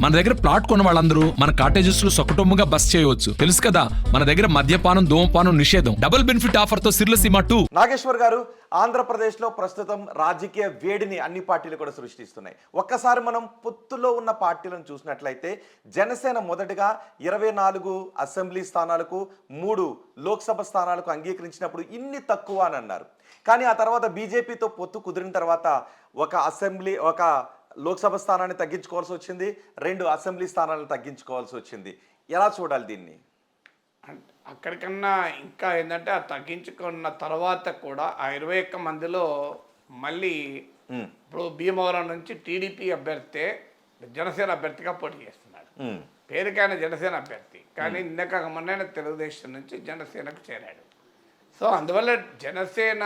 మన దగ్గర ప్లాట్ కొన్న వాళ్ళందరూ మన కాటేజెస్ లో సొకటొమ్ముగా బస్ చేయవచ్చు. తెలుసు కదా, మన దగ్గర మద్యపానం ధూమపానం నిషేధం. డబుల్ బెనిఫిట్ ఆఫర్ తో సిర్లసీమ 2. నాగేశ్వర్ గారు, ఆంధ్రప్రదేశ్లో ప్రస్తుతం రాజకీయ వేడిని అన్ని పార్టీలు కూడా సృష్టిస్తున్నాయి. ఒక్కసారి మనం పొత్తులో ఉన్న పార్టీలను చూసినట్లయితే జనసేన మొదటగా 24 అసెంబ్లీ స్థానాలకు 3 లోక్సభ స్థానాలకు అంగీకరించినప్పుడు ఇన్ని తక్కువ అని అన్నారు. కానీ ఆ తర్వాత బీజేపీతో పొత్తు కుదిరిన తర్వాత ఒక లోక్సభ స్థానాన్ని తగ్గించుకోవాల్సి వచ్చింది, 2 అసెంబ్లీ స్థానాలను తగ్గించుకోవాల్సి వచ్చింది. ఎలా చూడాలి దీన్ని? అక్కడికన్నా ఇంకా ఏంటంటే ఆ తగ్గించుకున్న తర్వాత కూడా ఆ 21 మందిలో మళ్ళీ ఇప్పుడు భీమవరం నుంచి టీడీపీ అభ్యర్థి జనసేన అభ్యర్థిగా పోటీ చేస్తున్నాడు. పేరుకైన జనసేన అభ్యర్థి, కానీ ఇందాక మొన్న తెలుగుదేశం నుంచి జనసేనకు చేరాడు. సో అందువల్ల జనసేన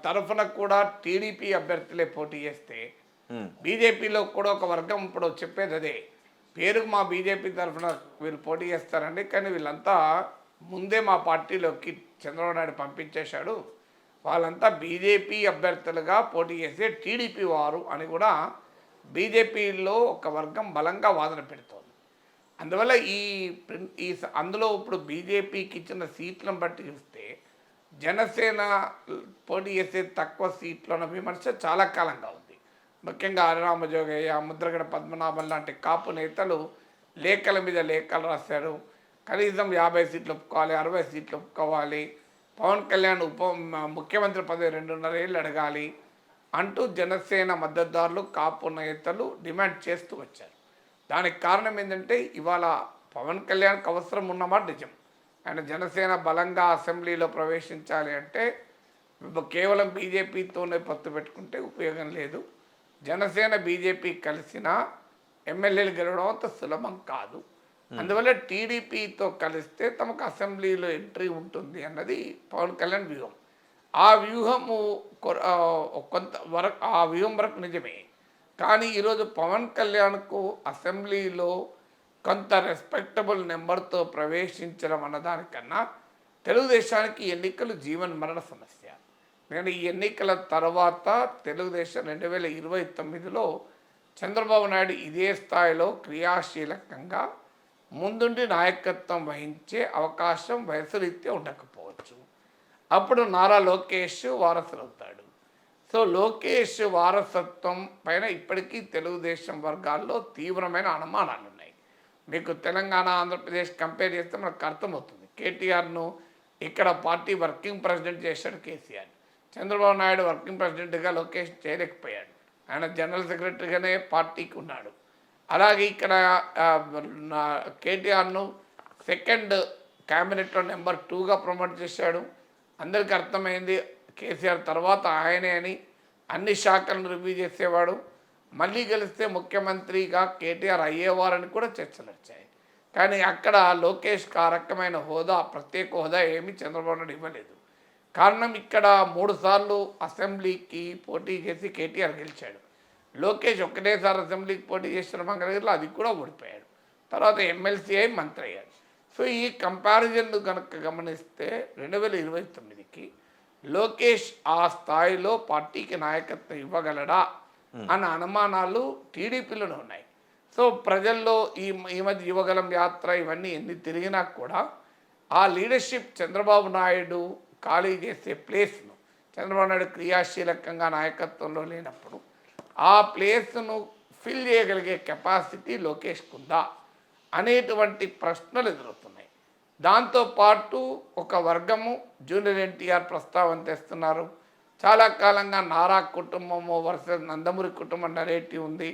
తరఫున కూడా టీడీపీ అభ్యర్థులే పోటీ చేస్తే బీజేపీలో కూడా ఒక వర్గం ఇప్పుడు చెప్పేది అదే, పేరుకు మా బీజేపీ తరఫున వీళ్ళు పోటీ చేస్తారండి, కానీ వీళ్ళంతా ముందే మా పార్టీలోకి చంద్రబాబు నాయుడు పంపించేశాడు, వాళ్ళంతా బీజేపీ అభ్యర్థులుగా పోటీ చేసే టీడీపీ వారు అని కూడా బీజేపీలో ఒక వర్గం బలంగా వాదన పెడుతోంది. అందువల్ల అందులో ఇప్పుడు బీజేపీకి ఇచ్చిన సీట్లను బట్టి చూస్తే జనసేన పోటీ చేసే తక్కువ సీట్ల విమర్శ చాలా కాలంగా ఉంది. ముఖ్యంగా హరిరామజోగయ్య, ముద్రగడ పద్మనాభం లాంటి కాపు నేతలు లేఖల మీద లేఖలు రాశారు. కనీసం 50 సీట్లు ఒప్పుకోవాలి, 60 సీట్లు ఒప్పుకోవాలి, పవన్ కళ్యాణ్ ముఖ్యమంత్రి పదవి 2.5 ఏళ్ళు అడగాలి అంటూ జనసేన మద్దతుదారులు కాపు నేతలు డిమాండ్ చేస్తూ వచ్చారు. దానికి కారణం ఏంటంటే ఇవాళ పవన్ కళ్యాణ్కి అవసరం ఉన్నమాట నిజం. ఆయన జనసేన బలంగా అసెంబ్లీలో ప్రవేశించాలి అంటే కేవలం బీజేపీతోనే పొత్తు పెట్టుకుంటే ఉపయోగం లేదు. జనసేన బీజేపీ కలిసిన ఎమ్మెల్యేలు గెలవడం అంత సులభం కాదు. అందువల్ల టీడీపీతో కలిస్తే తమకు అసెంబ్లీలో ఎంట్రీ ఉంటుంది అన్నది పవన్ కళ్యాణ్ వ్యూహం. ఆ వ్యూహము ఆ వ్యూహం వరకు నిజమే. కానీ ఈరోజు పవన్ కళ్యాణ్కు అసెంబ్లీలో కొంత రెస్పెక్టబుల్ నెంబర్తో ప్రవేశించడం అన్నదానికన్నా తెలుగుదేశానికి ఎన్నికలు జీవన్ మరణ సమస్య. నేను ఈ ఎన్నికల తర్వాత తెలుగుదేశం 2029లో చంద్రబాబు నాయుడు ఇదే స్థాయిలో క్రియాశీలకంగా ముందుండి నాయకత్వం వహించే అవకాశం వయసురీత్యా ఉండకపోవచ్చు. అప్పుడు నారా లోకేష్ వారసులవుతాడు. సో లోకేష్ వారసత్వం పైన ఇప్పటికీ తెలుగుదేశం వర్గాల్లో తీవ్రమైన అనుమానాలు ఉన్నాయి. మీకు తెలంగాణ ఆంధ్రప్రదేశ్ కంపేర్ చేస్తే మనకు అర్థమవుతుంది. కేటీఆర్ను ఇక్కడ పార్టీ వర్కింగ్ ప్రెసిడెంట్ చేశాడు కేసీఆర్. చంద్రబాబు నాయుడు వర్కింగ్ ప్రెసిడెంట్గా లోకేష్ చేయలేకపోయాడు, ఆయన జనరల్ సెక్రటరీగానే పార్టీకి ఉన్నాడు. అలాగే ఇక్కడ కేటీఆర్ను సెకండ్ క్యాబినెట్లో నెంబర్ 2గా ప్రమోట్ చేశాడు. అందరికీ అర్థమైంది కేసీఆర్ తర్వాత ఆయనే అని. అన్ని శాఖలను రివ్యూ చేసేవాడు. మళ్ళీ గెలిస్తే ముఖ్యమంత్రిగా కేటీఆర్ అయ్యేవారని కూడా చర్చలు వచ్చాయి. కానీ అక్కడ లోకేష్కి ఆ రకమైన హోదా, ప్రత్యేక హోదా ఏమీ చంద్రబాబు నాయుడు ఇవ్వలేదు. కారణం ఇక్కడ 3 సార్లు అసెంబ్లీకి పోటీ చేసి కేటీఆర్ గెలిచాడు. లోకేష్ ఒకటేసారి అసెంబ్లీకి పోటీ చేసిన మంగళగిరిలో అది కూడా ఓడిపోయాడు. తర్వాత ఎమ్మెల్సీ అయి మంత్రి అయ్యాడు. సో ఈ కంపారిజన్లు కనుక గమనిస్తే 2029కి లోకేష్ ఆ స్థాయిలో పార్టీకి నాయకత్వం ఇవ్వగలడా అన్న అనుమానాలు టీడీపీలోనే ఉన్నాయి. సో ప్రజల్లో ఈ మధ్య యువగలం యాత్ర ఇవన్నీ ఎన్ని తిరిగినా కూడా ఆ లీడర్షిప్ చంద్రబాబు నాయుడు ఖాళీ చేసే ప్లేస్ను, చంద్రబాబు నాయుడు క్రియాశీలకంగా నాయకత్వంలో లేనప్పుడు ఆ ప్లేస్ను ఫిల్ చేయగలిగే కెపాసిటీ లోకేష్కు ఉందా అనేటువంటి ప్రశ్నలు ఎదురవుతున్నాయి. దాంతోపాటు ఒక వర్గము జూనియర్ ఎన్టీఆర్ ప్రస్తావన తెస్తున్నారు. చాలా కాలంగా నారా కుటుంబము వర్సెస్ నందమూరి కుటుంబం నరేటివ్ ఉంది.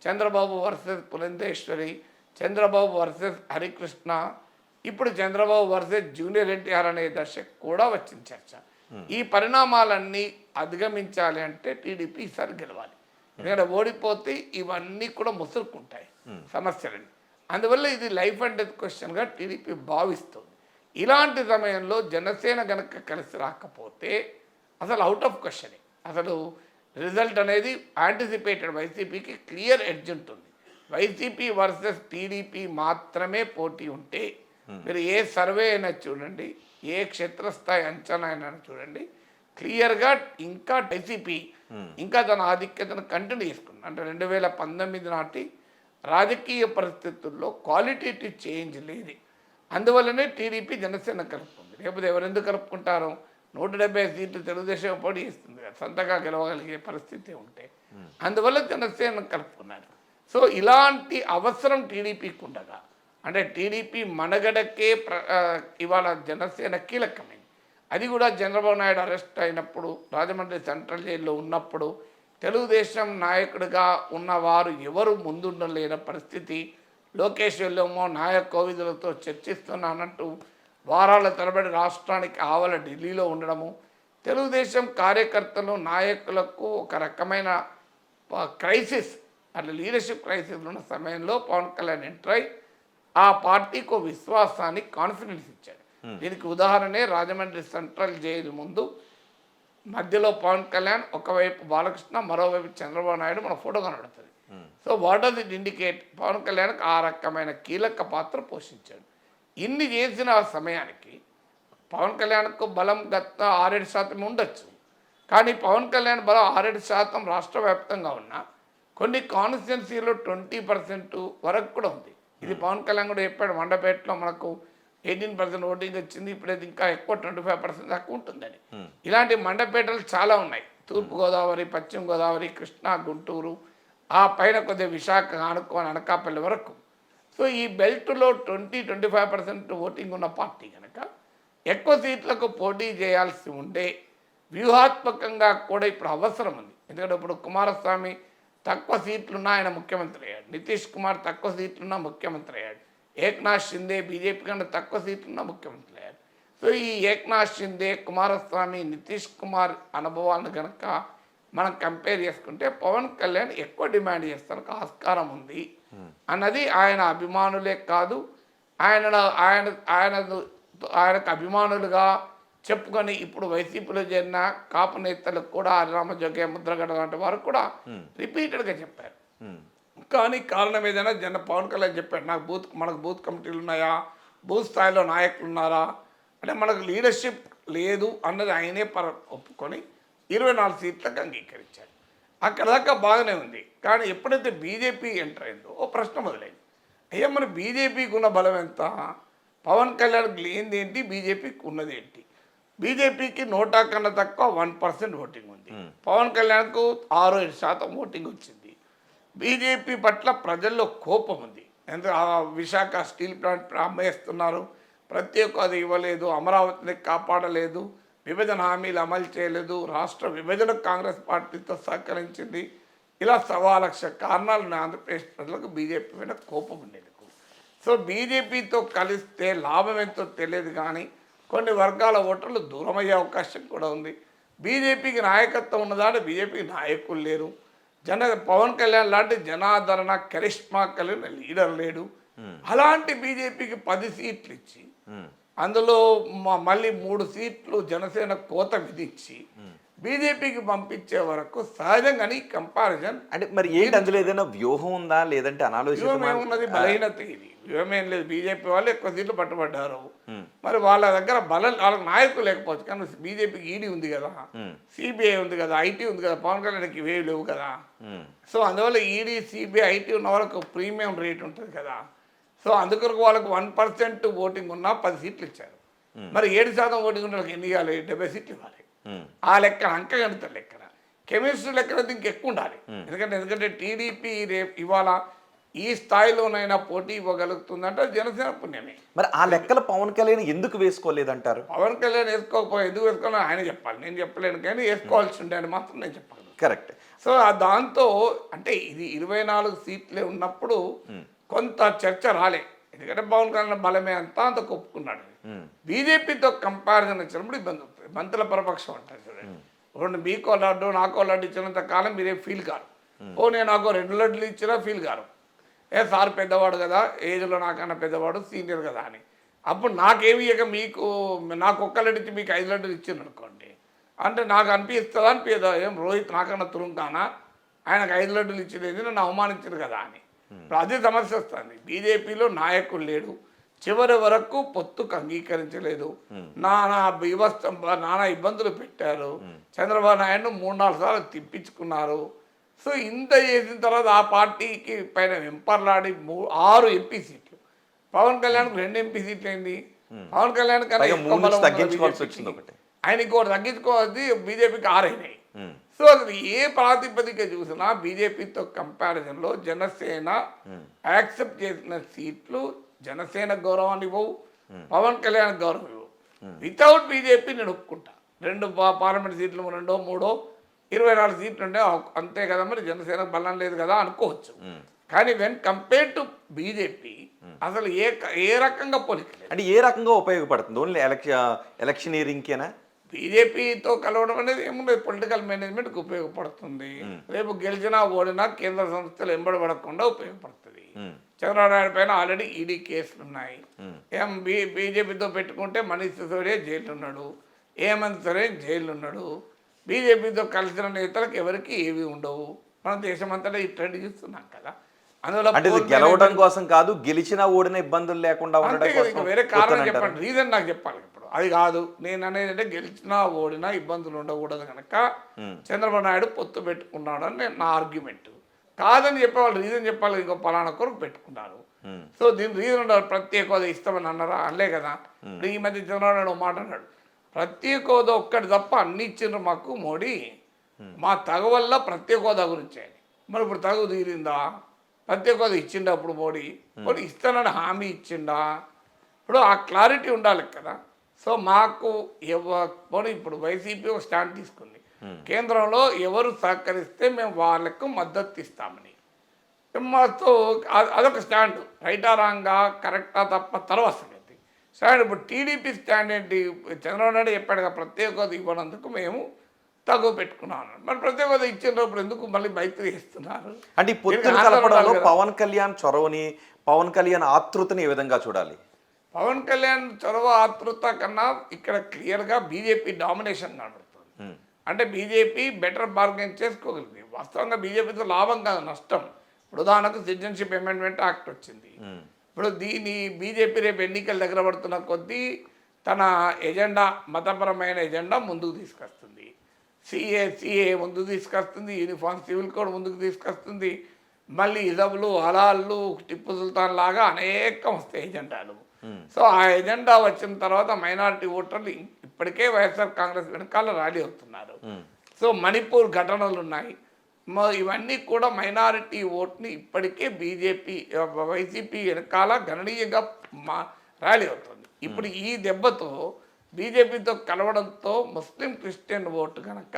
చంద్రబాబు వర్సెస్ పురంధేశ్వరి, చంద్రబాబు వర్సెస్ హరికృష్ణ, ఇప్పుడు చంద్రబాబు వర్సెస్ జూనియర్ ఎన్టీఆర్ అనే దశకు కూడా వచ్చిన చర్చ. ఈ పరిణామాలన్నీ అధిగమించాలి అంటే టీడీపీ ఈసారి గెలవాలి. ఎందుకంటే ఓడిపోతే ఇవన్నీ కూడా ముసురుకుంటాయి సమస్యలని. అందువల్ల ఇది లైఫ్ అండ్ డెత్ క్వశ్చన్గా టీడీపీ భావిస్తుంది. ఇలాంటి సమయంలో జనసేన గనక కలిసి రాకపోతే అసలు అవుట్ ఆఫ్ క్వశ్చన్. అసలు రిజల్ట్ అనేది యాంటిసిపేటెడ్. వైసీపీకి క్లియర్ ఎడ్జ్ ఉంటుంది. వైసీపీ వర్సెస్ టీడీపీ మాత్రమే పోటీ ఉంటే మీరు ఏ సర్వే అయినా చూడండి, ఏ క్షేత్రస్థాయి అంచనా అయినా చూడండి, క్లియర్గా ఇంకా వైసీపీ ఇంకా తన ఆధిక్యతను కంటిన్యూ చేసుకుంది. అంటే 2019 నాటి రాజకీయ పరిస్థితుల్లో క్వాలిటేటివ్ చేంజ్ లేదు. అందువల్లనే టీడీపీ జనసేన కలుపుకుంది. లేకపోతే ఎవరెందుకు కలుపుకుంటారు? 170 సీట్లు తెలుగుదేశం పోటీ ఇస్తుంది కదా, సొంతగా గెలవగలిగే పరిస్థితి ఉంటే. అందువల్ల జనసేన కలుపుకున్నారు. సో ఇలాంటి అవసరం టీడీపీకి ఉండగా, అంటే టీడీపీ మనగడకే ఇవాళ జనసేన కీలకమైంది. అది కూడా చంద్రబాబు నాయుడు అరెస్ట్ అయినప్పుడు, రాజమండ్రి సెంట్రల్ జైల్లో ఉన్నప్పుడు తెలుగుదేశం నాయకుడిగా ఉన్నవారు ఎవరు ముందుండలేని పరిస్థితి. లోకేష్ వెళ్ళేమో నాయక కోవిదులతో చర్చిస్తున్నానంటూ వారాల తరబడి రాష్ట్రానికి ఆవల ఢిల్లీలో ఉండడము, తెలుగుదేశం కార్యకర్తలు నాయకులకు ఒక రకమైన క్రైసిస్, అట్లా లీడర్షిప్ క్రైసిస్ ఉన్న సమయంలో పవన్ కళ్యాణ్ ఎంటర్ అయి ఆ పార్టీకి విశ్వాసాన్ని, కాన్ఫిడెన్స్ ఇచ్చాడు. దీనికి ఉదాహరణే రాజమండ్రి సెంట్రల్ జైలు ముందు మధ్యలో పవన్ కళ్యాణ్, ఒకవైపు బాలకృష్ణ, మరోవైపు చంద్రబాబు నాయుడు మన ఫోటో కనబడుతుంది. So what does it indicate? Pawan కళ్యాణ్కి ఆ రకమైన కీలక పాత్ర పోషించాడు. ఇన్ని చేసిన ఆ సమయానికి పవన్ కళ్యాణ్కు బలం గత 6-7% ఉండొచ్చు. కానీ పవన్ కళ్యాణ్ బలం 6-7% రాష్ట్ర వ్యాప్తంగా ఉన్న కొన్ని కాన్స్టిట్యున్సీలో 20% వరకు కూడా ఉంది. ఇది పవన్ కళ్యాణ్ కూడా చెప్పాడు. మండపేటలో మనకు 18% ఓటింగ్ వచ్చింది, ఇప్పుడైతే ఇంకా ఎక్కువ 25% దాకా ఉంటుందని. ఇలాంటి మండపేటలు చాలా ఉన్నాయి. తూర్పుగోదావరి, పశ్చిమ గోదావరి, కృష్ణా, గుంటూరు, ఆ పైన కొద్దిగా విశాఖ ఆనుకోని అనకాపల్లి వరకు. సో ఈ బెల్ట్లో 20-25% ఓటింగ్ ఉన్న పార్టీ కనుక ఎక్కువ సీట్లకు పోటీ చేయాల్సి ఉండే వ్యూహాత్మకంగా కూడా ఇప్పుడు అవసరం ఉంది. ఎందుకంటే ఇప్పుడు కుమారస్వామి తక్కువ సీట్లున్నా ఆయన ముఖ్యమంత్రి అయ్యాడు, నితీష్ కుమార్ తక్కువ సీట్లున్నా ముఖ్యమంత్రి అయ్యాడు, ఏక్నాథ్ షిందే బీజేపీ కన్నా తక్కువ సీట్లున్నా ముఖ్యమంత్రి అయ్యాడు. సో ఈ ఏక్నాథ్ షిందే, కుమారస్వామి, నితీష్ కుమార్ అనుభవాలను కనుక మనం కంపేర్ చేసుకుంటే పవన్ కళ్యాణ్ ఎక్కువ డిమాండ్ చేస్తానికి ఆస్కారం ఉంది అన్నది ఆయన అభిమానులే కాదు, ఆయనకు అభిమానులుగా చెప్పుకొని ఇప్పుడు వైసీపీలో చేరిన కాపు నేతలకు కూడా రామజోగే, ముద్రగడ లాంటి వారు కూడా రిపీటెడ్గా చెప్పారు. కానీ కారణం ఏదైనా పవన్ కళ్యాణ్ చెప్పాడు, మనకు బూత్ కమిటీలు ఉన్నాయా, బూత్ స్థాయిలో నాయకులు ఉన్నారా అంటే మనకు లీడర్షిప్ లేదు అన్నది ఆయనే ఒప్పుకొని 24 సీట్లకు అంగీకరించాడు. అక్కడ దాకా బాగానే ఉంది. కానీ ఎప్పుడైతే బీజేపీ ఎంటర్ అయిందో ఓ ప్రశ్న మొదలైంది. అయ్యా మన బీజేపీకి ఉన్న బలం ఎంత, పవన్ కళ్యాణ్కి లేనిది ఏంటి, బీజేపీకి ఉన్నది ఏంటి? బీజేపీకి 100 కన్నా తక్కువ 1% ఓటింగ్ ఉంది, పవన్ కళ్యాణ్కు 6-7% ఓటింగ్ వచ్చింది. బీజేపీ పట్ల ప్రజల్లో కోపం ఉంది. ఎందుకంటే విశాఖ స్టీల్ ప్లాంట్ అమ్మేస్తున్నారు, ప్రతి ఒక్క అది ఇవ్వలేదు, అమరావతిని కాపాడలేదు, విభజన హామీలు అమలు చేయలేదు, రాష్ట్ర విభజనకు కాంగ్రెస్ పార్టీతో సహకరించింది. ఇలా 1,00,000 కారణాలు ఆంధ్రప్రదేశ్ ప్రజలకు బీజేపీ మీద కోపం ఉండేది. సో బీజేపీతో కలిస్తే లాభం ఎంతో తెలియదు, కానీ కొన్ని వర్గాల ఓటర్లు దూరమయ్యే అవకాశం కూడా ఉంది. బీజేపీకి నాయకత్వం ఉన్నదా అంటే బీజేపీకి నాయకులు లేరు. పవన్ కళ్యాణ్ లాంటి జనాదరణ, కరిష్మా కలిగిన లీడర్ లేడు. అలాంటి బీజేపీకి 10 సీట్లు ఇచ్చి అందులో మళ్ళీ 3 సీట్లు జనసేన కోత విధించి బీజేపీకి పంపించే వరకు సహజంగానే కంపారిజన్ అంటే మరి ఏంటి, అందులో ఏదైనా వ్యూహం ఉందా లేదంటే వ్యూహం ఏమున్నది? బలహీనత ఇది. వ్యూహం ఏం లేదు. బీజేపీ వాళ్ళు ఎక్కువ సీట్లు పట్టుబడ్డారు. మరి వాళ్ళ దగ్గర వాళ్ళకి నాయకులు లేకపోవచ్చు, కానీ బీజేపీకి ఈడీ ఉంది కదా, సిబిఐ ఉంది కదా, ఐటీ ఉంది కదా, పవన్ కళ్యాణ్కి ఇవేవి లేవు కదా. సో అందువల్ల ఈడీ, సిబిఐ, ఐటీ ఉన్న వాళ్ళకు ప్రీమియం రేట్ ఉంటుంది కదా. సో అందుకొరకు వాళ్ళకు 1% ఓటింగ్ ఉన్నా 10 సీట్లు ఇచ్చారు. మరి 7% ఓటింగ్ ఉన్న వాళ్ళకి ఎన్ని ఇవ్వాలి? 70 సీట్లు ఇవ్వాలి. ఆ లెక్క అంకగణిత లెక్కన, కెమిస్ట్రీ లెక్కన ఇంకెక్కువ ఉండాలి. ఎందుకంటే టీడీపీ రేపు ఇవాళ ఈ స్థాయిలోనైనా పోటీ ఇవ్వగలుగుతుందంటే జనసేన పుణ్యమే. మరి ఆ లెక్కలు పవన్ కళ్యాణ్ ఎందుకు వేసుకోలేదంటారు? పవన్ కళ్యాణ్ వేసుకోకపోతే ఎందుకు వేసుకోవాలని ఆయన చెప్పాలి, నేను చెప్పలేను. కానీ వేసుకోవాల్సి ఉండే అని మాత్రం నేను చెప్పగలను. కరెక్ట్. సో దాంతో అంటే ఇది 24 సీట్లే ఉన్నప్పుడు కొంత చర్చ రాలే. ఎందుకంటే పవన్ కళ్యాణ్ బలమే అంత ఒప్పుకున్నాడు. బీజేపీతో కంపారిజన్ వచ్చినప్పుడు ఇబ్బంది అవుతుంది. మంత్రుల పరపక్షం అంటారు చూడండి, రెండు మీకో లడ్డు నాకో లడ్డు ఇచ్చినంత కాలం మీరేం ఫీల్ కారు. నేను నాకు 2 లడ్డులు ఇచ్చినా ఫీల్ కారు. సార్ పెద్దవాడు కదా, ఏజ్లో నాకన్నా పెద్దవాడు, సీనియర్ కదా అని. అప్పుడు నాకేమి ఇక మీకు నాకు 1 లడ్డు ఇచ్చి మీకు 5 లడ్డులు ఇచ్చింది అనుకోండి, అంటే నాకు అనిపిస్తుందా అనిపిదా, ఏం రోహిత్ నాకన్నా తురుంకానా, ఆయనకు 5 లడ్డులు ఇచ్చింది నన్ను అవమానించారు కదా అని. ఇప్పుడు అదే సమస్య వస్తుంది. బీజేపీలో నాయకుడు లేడు, చివరి వరకు పొత్తుకు అంగీకరించలేదు, నానా ఇబ్బందులు పెట్టారు. చంద్రబాబు నాయుడు 3-4 సార్లు తిప్పించుకున్నారు. సో ఇంత చేసిన తర్వాత ఆ పార్టీకి పైన వెంపర్లాడి 6 ఎంపీ సీట్లు, పవన్ కళ్యాణ్కి 2 ఎంపీ సీట్లు అయింది. పవన్ కళ్యాణ్ కన్నా పైగా ఎక్కువ 3 బలం నుంచి ఉన్న తగ్గించుకోవాల్సి BJP కి. వచ్చింది ఒకటి. ఆయనకి ఒకటి తగ్గించుకోవాల్సి బీజేపీకి 6 అయినాయి. సో అసలు ఏ ప్రాతిపదిక చూసినా బీజేపీతో కంపారిజన్లో జనసేన యాక్సెప్ట్ చేసిన సీట్లు జనసేన గౌరవాన్ని ఇవ్వవు, పవన్ కళ్యాణ్ గౌరవం ఇవ్వవు. వితౌట్ బీజేపీ నేను ఒప్పుకుంటా, 2 పార్లమెంట్ సీట్లు 2, 3, 24 సీట్లు ఉంటే అంతే కదా, మరి జనసేన బలం లేదు కదా అనుకోవచ్చు. కానీ వెన్ కంపేర్ టు బీజేపీ అసలు ఏ రకంగా పోలికలేదు. అంటే ఏ రకంగా ఉపయోగపడుతుంది? ఓన్లీ ఎలక్షనీరింగ్కేనా? బీజేపీతో కలవడం అనేది ఏముండదు, పొలిటికల్ మేనేజ్మెంట్కి ఉపయోగపడుతుంది. రేపు గెలిచినా ఓడినా కేంద్ర సంస్థలు ఎంబడబడకుండా ఉపయోగపడుతుంది. చంద్రబాబు నాయుడు పైన ఆల్రెడీ ఈడీ కేసులు ఉన్నాయి. బీజేపీతో పెట్టుకుంటే మనీష్ సిసోడియా జైలు ఉన్నాడు, హేమంత్ సోరెన్ జైలు ఉన్నాడు. బీజేపీతో కలిసిన నేతలకు ఎవరికి ఏవి ఉండవు. మన దేశం అంతటా ఈ ట్రెండ్ చూస్తున్నాం కదా. అందులో అంటే ఇది గెలవడం కోసం కాదు, గెలిచినా ఓడిన ఇబ్బందులు లేకుండా అంతే ఉండడం కదా, ఇంకా కోసం వేరే కారణం పోతానంటారా? చెప్పండి, రీజన్ నాకు చెప్పాలి. ఇప్పుడు అది కాదు నేను అనేది, అంటే గెలిచినా ఓడినా ఇబ్బందులు ఉండకూడదు కనుక చంద్రబాబు నాయుడు పొత్తు పెట్టుకున్నాడు అని నా ఆర్గ్యుమెంట్. కాదని చెప్పేవాళ్ళు రీజన్ చెప్పాలి, ఇంకో పలానా కొరకు పెట్టుకున్నారు. సో దీని రీజన్ ఉండాలి. ప్రత్యేక హోదా ఇస్తామని అన్నారా? అనలే కదా. ఈ మధ్య చంద్రబాబు నాయుడు మాట అన్నాడు, ప్రత్యేక హోదా ఒక్కటి తప్ప అన్ని ఇచ్చిండ్రు మాకు మోడీ, మా తగ వల్ల ప్రత్యేక హోదా గురించి అని. మరి ఇప్పుడు తగు తీరిందా? ప్రత్యేక హోదా ఇచ్చిండా అప్పుడు మోడీ ఇస్తానని హామీ ఇచ్చిండా? ఇప్పుడు ఆ క్లారిటీ ఉండాలి కదా. సో మాకు పోనీ ఇప్పుడు వైసీపీ ఒక స్టాండ్ తీసుకుంది, కేంద్రంలో ఎవరు సహకరిస్తే మేము వాళ్ళకు మద్దతు ఇస్తామని. మాతో అదొక స్టాండ్, రైటా రాంగా కరెక్టా తప్ప తర్వాత సంగతి. స్టాండ్ ఇప్పుడు టీడీపీ స్టాండ్ ఏంటి? చంద్రబాబు నాయుడు చెప్పాడుగా ప్రత్యేక హోదా ఇవ్వనందుకు మేము తగు పెట్టుకున్నాను. మరి ప్రత్యేక హోదా ఇచ్చినప్పుడు ఎందుకు మళ్ళీ మైత్రి చేస్తున్నారు? అంటే ఈ పొత్తులు కలపడంలో పవన్ కళ్యాణ్ చొరవని, పవన్ కళ్యాణ్ ఆతృతని ఏ విధంగా చూడాలి? పవన్ కళ్యాణ్ చొరవ ఆతృత కన్నా ఇక్కడ క్లియర్గా బీజేపీ డామినేషన్ కనబడుతుంది. అంటే బీజేపీ బెటర్ బార్గెన్ చేసుకోగలిగింది. వాస్తవంగా బీజేపీతో లాభం కాదు, నష్టం. ఇప్పుడు ఉదాహరణకు సిటిజన్షిప్ అమెండ్మెంట్ యాక్ట్ వచ్చింది. ఇప్పుడు దీని బీజేపీ రేపు ఎన్నికలు దగ్గర పడుతున్న కొద్దీ తన ఎజెండా, మతపరమైన ఎజెండా ముందుకు తీసుకొస్తుంది. సిఏ ముందుకు తీసుకొస్తుంది, యూనిఫామ్ సివిల్ కోడ్ ముందుకు తీసుకొస్తుంది. మళ్ళీ ఇజబులు, హలాళ్ళు, టిప్పు సుల్తాన్ లాగా అనేకం వస్తాయి ఎజెండాలు. సో ఆ ఎజెండా వచ్చిన తర్వాత మైనారిటీ ఓటర్లు ఇప్పటికే వైఎస్ఆర్ కాంగ్రెస్ వెనకాల ర్యాలీ అవుతున్నారు. సో మణిపూర్ ఘటనలు ఉన్నాయి. ఇవన్నీ కూడా మైనారిటీ ఓట్ని ఇప్పటికే వైసీపీ వెనకాల గణనీయంగా ర్యాలీ అవుతుంది. ఇప్పుడు ఈ దెబ్బతో బీజేపీతో కలవడంతో ముస్లిం క్రిస్టియన్ ఓటు కనుక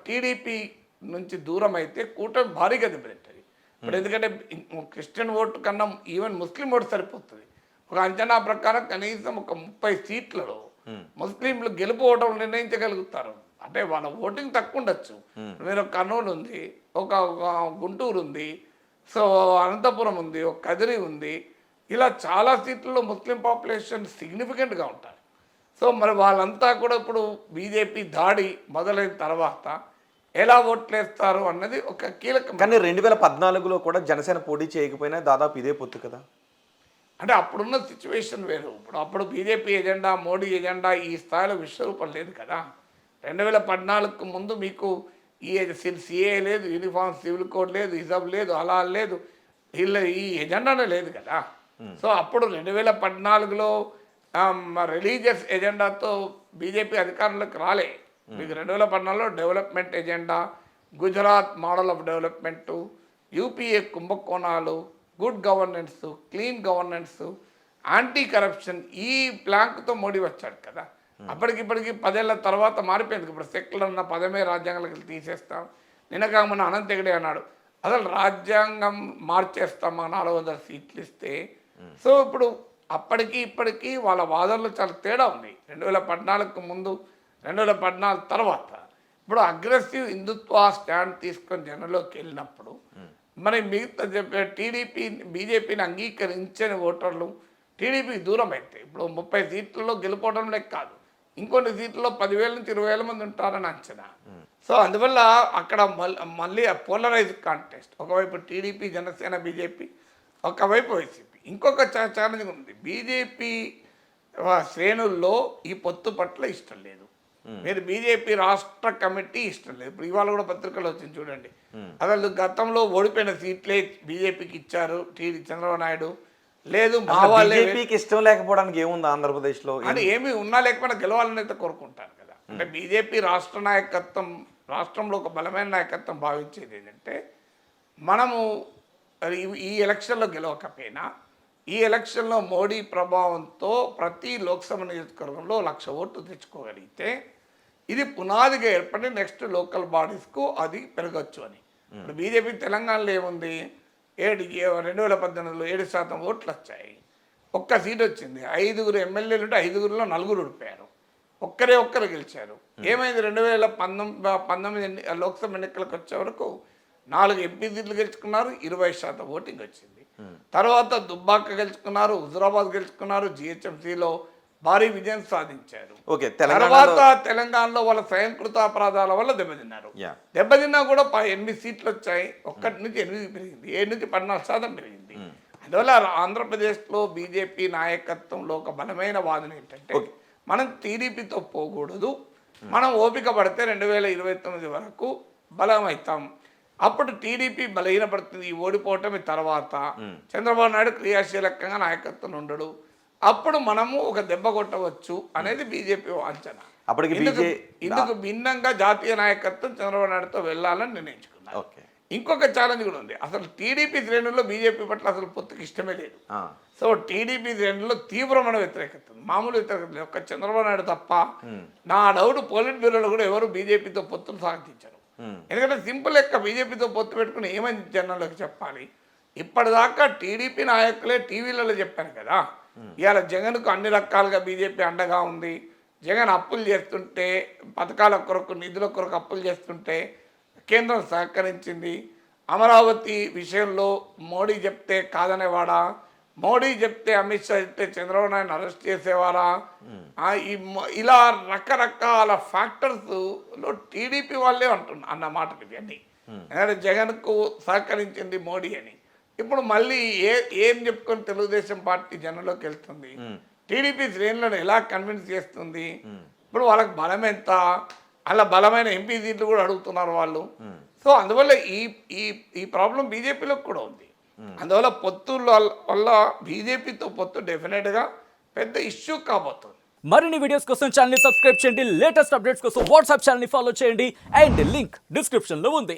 టీడీపీ నుంచి దూరం అయితే కూటమి భారీగా దెబ్బతింటుంది. ఇప్పుడు ఎందుకంటే క్రిస్టియన్ ఓటు కన్నా ఈవెన్ ముస్లిం ఓటు సరిపోతుంది. ఒక అంచనా ప్రకారం కనీసం ఒక 30 సీట్లలో ముస్లింలు గెలుపోవడం నిర్ణయించగలుగుతారు. అంటే వాళ్ళ ఓటింగ్ తక్కువ ఉండొచ్చు. మీరు కర్నూలు ఉంది, ఒక గుంటూరు ఉంది, సో అనంతపురం ఉంది, ఒక కదిరి ఉంది, ఇలా చాలా సీట్లలో ముస్లిం పాపులేషన్ సిగ్నిఫికెంట్గా ఉంటారు. సో మరి వాళ్ళంతా కూడా ఇప్పుడు బీజేపీ దాడి మొదలైన తర్వాత ఎలా ఓట్లేస్తారు అన్నది ఒక కీలకం. కానీ 2014లో కూడా జనసేన పోటీ చేయకపోయినా దాదాపు ఇదే పొత్తు కదా. అంటే అప్పుడున్న సిచ్యువేషన్ వేరు. అప్పుడు బీజేపీ ఎజెండా, మోడీ ఎజెండా ఈ స్థాయిలో విశ్వరూపం లేదు కదా. 2014కు ముందు మీకు ఈ సిఏ లేదు, యూనిఫామ్ సివిల్ కోడ్ లేదు, హిజబ్ లేదు, హలాల్ లేదు, ఈ ఎజెండానే లేదు కదా. సో అప్పుడు 2014లో రిలీజియస్ ఎజెండాతో బీజేపీ అధికారంలోకి రాలే. మీకు 2014లో development agenda, Gujarat model of development, UPA కుంభకోణాలు, good governance, clean governance, anti corruption, ఈ ప్లాంక్తో మోడీ వచ్చాడు కదా. అప్పటికిప్పటికి 10 ఏళ్ల తర్వాత మారిపోయింది. ఇప్పుడు సెక్యులర్ అన్న పదమే రాజ్యాంగాలకు తీసేస్తాం. నిన్నగా మన అనంత హెగడే అన్నాడు, అసలు రాజ్యాంగం మార్చేస్తామా 400 సీట్లు ఇస్తే. సో ఇప్పుడు అప్పటికి ఇప్పటికీ వాళ్ళ వాదనలు చాలా తేడా ఉన్నాయి. 2014కు ముందు, 2014 తర్వాత. ఇప్పుడు అగ్రెసివ్ హిందుత్వ స్టాండ్ తీసుకొని జనంలోకి వెళ్ళినప్పుడు మరి మిగతా బీజేపీని అంగీకరించని ఓటర్లు టీడీపీకి దూరం అయితే ఇప్పుడు 30 సీట్లలో గెలుపోవడం లెక్క కాదు, ఇంకొన్ని సీట్లలో 10,000 నుంచి 20,000 మంది ఉంటారని అంచనా. సో అందువల్ల అక్కడ మళ్ళీ పోలరైజ్ కాంటెస్ట్, ఒకవైపు టీడీపీ, జనసేన, బీజేపీ, ఒకవైపు వైసీపీ. ఇంకొక ఛాలెంజ్ ఉంది, బీజేపీ శ్రేణుల్లో ఈ పొత్తు పట్ల ఇష్టం లేదు. మీరు బీజేపీ రాష్ట్ర కమిటీ ఇష్టం లేదు. ఇప్పుడు ఇవాళ కూడా పత్రికలు వచ్చింది చూడండి. అసలు గతంలో ఓడిపోయిన సీట్లే బీజేపీకి ఇచ్చారు చంద్రబాబు నాయుడు. లేదు మా వాళ్ళే బీజేపీకి ఇష్టం లేకపోవడానికి ఏముంది ఆంధ్రప్రదేశ్ లో అని ఏమి ఉన్నా లేకపోయినా గెలవాలని అయితే కోరుకుంటారు కదా. అంటే బీజేపీ రాష్ట్ర నాయకత్వం, రాష్ట్రంలో ఒక బలమైన నాయకత్వం భావించేది ఏంటంటే మనము ఈ ఎలక్షన్లో గెలవకపోయినా ఈ ఎలక్షన్లో మోడీ ప్రభావంతో ప్రతి లోక్సభ నియోజకవర్గంలో 1,00,000 ఓట్లు తెచ్చుకోగలిగితే ఇది పునాదిగా ఏర్పడి నెక్స్ట్ లోకల్ బాడీస్కు అది పెరగచ్చు అని. ఇప్పుడు బీజేపీ తెలంగాణలో ఏముంది, 2018లో 7% ఓట్లు వచ్చాయి, ఒక్క సీట్ వచ్చింది. 5 ఎమ్మెల్యేలు ఉంటే 5లో 4 ఓడిపోయారు, ఒక్కరు గెలిచారు. ఏమైంది 2019 లోక్సభ ఎన్నికలకు వచ్చే వరకు 4 ఎంపీ సీట్లు గెలుచుకున్నారు, 20% ఓటింగ్ వచ్చింది. తర్వాత దుబ్బాక గెలుచుకున్నారు, హుజురాబాద్ గెలుచుకున్నారు, జిహెచ్ఎంసీలో భారీ విజయం సాధించారు. తర్వాత తెలంగాణలో వాళ్ళ స్వయంకృత అపరాధాల వల్ల దెబ్బతిన్నారు. దెబ్బతిన్నా కూడా 8 సీట్లు వచ్చాయి, 1 నుంచి 8 పెరిగింది, 7 నుంచి 14% పెరిగింది. అందువల్ల ఆంధ్రప్రదేశ్లో బీజేపీ నాయకత్వంలో ఒక బలమైన వాదన ఏంటంటే మనం టీడీపీతో పోకూడదు, మనం ఓపిక పడితే 2029 వరకు బలం అవుతాం. అప్పుడు టీడీపీ బలహీనపడుతుంది. ఈ ఓడిపోవటం తర్వాత చంద్రబాబు నాయుడు క్రియాశీలకంగా నాయకత్వం ఉండడు, అప్పుడు మనము ఒక దెబ్బ కొట్టవచ్చు అనేది బీజేపీ అంచనా. ఇందుకు భిన్నంగా జాతీయ నాయకత్వం చంద్రబాబు నాయుడుతో వెళ్ళాలని నిర్ణయించుకున్నారు. ఇంకొక ఛాలెంజ్ కూడా ఉంది. అసలు టీడీపీ శ్రేణుల్లో బీజేపీ పట్ల అసలు పొత్తుకి ఇష్టమే లేదు. సో టీడీపీ శ్రేణుల్లో తీవ్రమైన వ్యతిరేకత, మామూలు వ్యతిరేకత లేదు. ఒక్క చంద్రబాబు నాయుడు తప్ప నా డౌట్ పోలిట్ బ్యూరోలో కూడా ఎవరు బీజేపీతో పొత్తులు సాగించారు. ఎందుకంటే సింపుల్ లెక్క, బీజేపీతో పొత్తు పెట్టుకుని ఏమని జనాలకు చెప్పాలి? ఇప్పటిదాకా టీడీపీ నాయకులే టీవీలలో చెప్పారు కదా, ఇవాళ జగన్కు అన్ని రకాలుగా బీజేపీ అండగా ఉంది, జగన్ అప్పులు చేస్తుంటే, పథకాల కొరకు నిధుల కొరకు అప్పులు చేస్తుంటే కేంద్రం సహకరించింది, అమరావతి విషయంలో మోడీ చెప్తే కాదనేవాడా, మోడీ చెప్తే అమిత్ షా చెప్తే చంద్రబాబు నాయుడు అరెస్ట్ చేసేవారా, ఇలా రకరకాల ఫ్యాక్టర్స్లో టీడీపీ వాళ్ళే అన్న మాటలు ఇవన్నీ. ఎందుకంటే జగన్కు సహకరించింది మోడీ అని. ఇప్పుడు మళ్ళీ ఏం చెప్పుకొని తెలుగుదేశం పార్టీ జనంలోకి వెళ్తుంది, టీడీపీ శ్రేణులను ఎలా కన్విన్స్ చేస్తుంది? ఇప్పుడు వాళ్ళకి బలం ఎంత, అలా బలమైన ఎంపీ సీట్లు కూడా అడుగుతున్నారు వాళ్ళు. సో అందువల్ల ఈ ప్రాబ్లం బీజేపీలో కూడా ఉంది. అందువల్ల పొత్తుల వల్ల బీజేపీతో పొత్తు డెఫినెట్గా పెద్ద ఇష్యూ కాబోతుంది. మరిన్ని వీడియోస్ కోసం ఛానల్ ని సబ్స్క్రైబ్ చేయండి, లేటెస్ట్ అప్డేట్స్ కోసం వాట్సాప్ ఛానల్ ని ఫాలో చేయండి, అండ్ లింక్ డిస్క్రిప్షన్ లో ఉంది.